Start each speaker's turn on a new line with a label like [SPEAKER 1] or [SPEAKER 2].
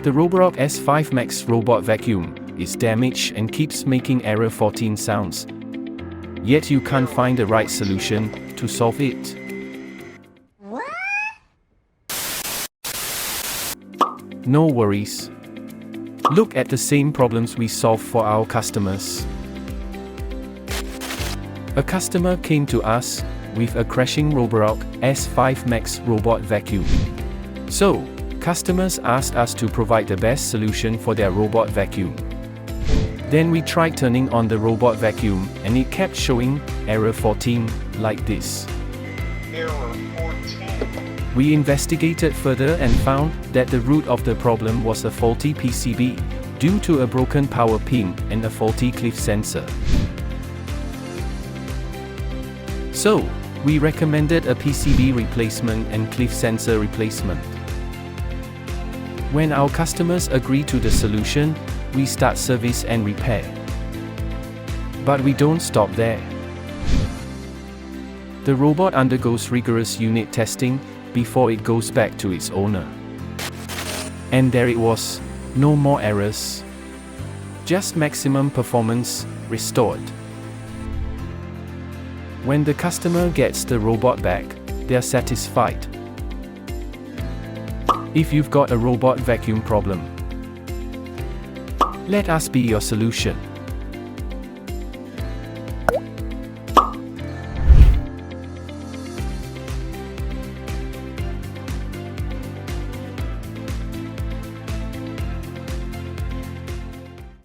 [SPEAKER 1] The Roborock S5 Max robot vacuum is damaged and keeps making error 14 sounds. Yet you can't find the right solution to solve it. No worries. Look at the same problems we solve for our customers. A customer came to us with a crashing Roborock S5 Max robot vacuum. So, customers asked us to provide the best solution for their robot vacuum. Then we tried turning on the robot vacuum and it kept showing error 14 like this.
[SPEAKER 2] Error 14.
[SPEAKER 1] We investigated further and found that the root of the problem was a faulty PCB due to a broken power pin and a faulty cliff sensor. So, we recommended a PCB replacement and cliff sensor replacement. When our customers agree to the solution, we start service and repair. But we don't stop there. The robot undergoes rigorous unit testing before it goes back to its owner. And there it was, no more errors. Just maximum performance restored. When the customer gets the robot back, they're satisfied. If you've got a robot vacuum problem, let us be your solution.